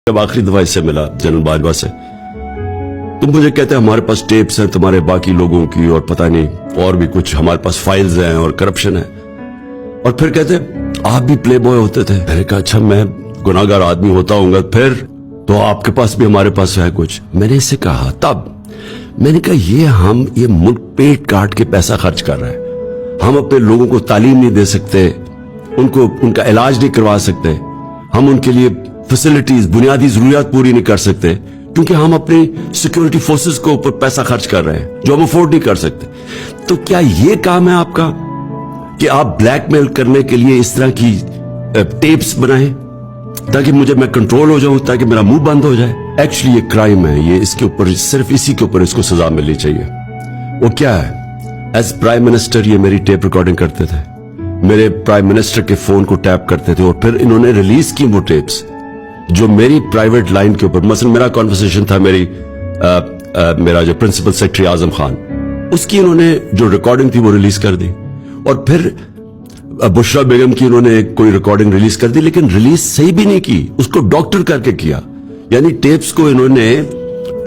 जब आखिरी दफा इससे मिला जनरल बाजवा से, तो मुझे कहते हैं हमारे पास टेप्स हैं तुम्हारे बाकी लोगों की और पता नहीं और भी कुछ, हमारे पास फाइल्स हैं और करप्शन है। और फिर कहते आप भी प्ले बॉय होते थे। मैंने कहा अच्छा मैं गुनाहगार आदमी होता हूँगा, फिर तो आपके पास भी हमारे पास है कुछ। मैंने इससे कहा, तब मैंने कहा ये मुल्क पेट काट के पैसा खर्च कर रहा है, हम अपने लोगों को तालीम नहीं दे सकते, उनको उनका इलाज नहीं करवा सकते, हम उनके लिए फैसिलिटीज बुनियादी जरूरियात पूरी नहीं कर सकते क्योंकि हम अपनी सिक्योरिटी फोर्सेस को ऊपर पैसा खर्च कर रहे हैं जो हम अफोर्ड नहीं कर सकते। तो क्या ये काम है आपका कि आप ब्लैकमेल करने के लिए इस तरह की टेप्स बनाएं ताकि मैं कंट्रोल हो जाऊं, ताकि मेरा मुंह बंद हो जाए? एक्चुअली ये क्राइम है, ये इसके ऊपर सिर्फ इसी के ऊपर इसको सजा मिलनी चाहिए। वो क्या है, एज प्राइम मिनिस्टर ये मेरी टेप रिकॉर्डिंग करते थे, मेरे प्राइम मिनिस्टर के फोन को टैप करते थे और फिर इन्होंने रिलीज की वो टेप्स जो मेरी प्राइवेट लाइन के ऊपर, मसलन मेरा कॉन्वर्सेशन था मेरा जो प्रिंसिपल सेक्रेटरी आजम खान, उसकी इन्होंने जो रिकॉर्डिंग थी वो रिलीज कर दी। और फिर बुशरा बेगम की इन्होंने कोई रिकॉर्डिंग रिलीज कर दी, लेकिन रिलीज सही भी नहीं की, उसको डॉक्टर करके किया, यानी टेप्स को इन्होंने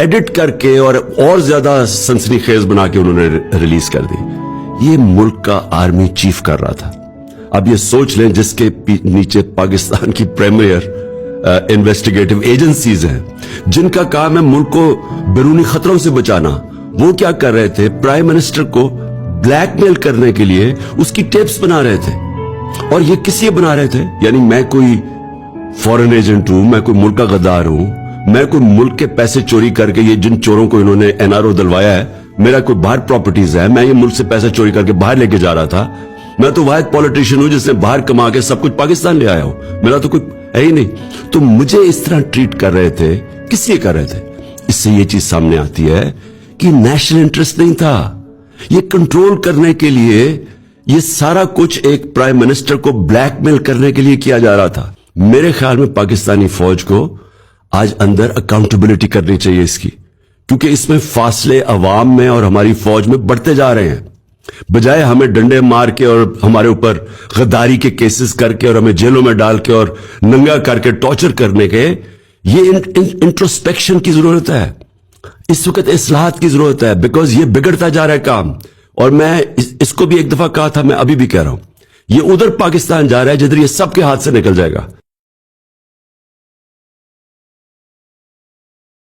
एडिट करके और ज्यादा सनसनीखेज बना के उन्होंने रिलीज कर दी। ये मुल्क का आर्मी चीफ कर रहा था। अब ये सोच लें जिसके नीचे पाकिस्तान की प्रीमियर इन्वेस्टिगेटिव एजेंसीज हैं जिनका काम है मुल्क को बैरूनी खतरों से बचाना, वो क्या कर रहे थे, प्राइम मिनिस्टर को ब्लैकमेल करने के लिए उसकी टेप्स बना रहे थे। और ये किस लिए बना रहे थे, यानी मैं कोई फॉरेन एजेंट हूं, मैं कोई मुल्क का गद्दार हूं, मैं कोई मुल्क के पैसे चोरी करके, ये जिन चोरों को इन्होंने एनआरओ दिलवाया है, मेरा कोई बाहर प्रॉपर्टीज है, मैं ये मुल्क से पैसे चोरी करके बाहर लेके जा रहा था, मैं तो वाहिद पॉलिटिशियन हूं जिसने बाहर कमा के सब कुछ पाकिस्तान ले आया हूं, मेरा तो कोई है ही नहीं। तो मुझे इस तरह ट्रीट कर रहे थे, किस लिए कर रहे थे? इससे ये चीज सामने आती है कि नेशनल इंटरेस्ट नहीं था, ये कंट्रोल करने के लिए, ये सारा कुछ एक प्राइम मिनिस्टर को ब्लैकमेल करने के लिए किया जा रहा था। मेरे ख्याल में पाकिस्तानी फौज को आज अंदर अकाउंटेबिलिटी करनी चाहिए इसकी, क्योंकि इसमें फासले अवाम में और हमारी फौज में बढ़ते जा रहे हैं। बजाय हमें डंडे मार के और हमारे ऊपर गद्दारी के केसेस करके और हमें जेलों में डाल के और नंगा करके टॉर्चर करने के, ये इंट्रोस्पेक्शन की जरूरत है, इस वक्त इस्लाहात की जरूरत है, बिकॉज ये बिगड़ता जा रहा है काम। और मैं इसको भी एक दफा कहा था, मैं अभी भी कह रहा हूं, ये उधर पाकिस्तान जा रहा है जिधर ये सबके हाथ से निकल जाएगा।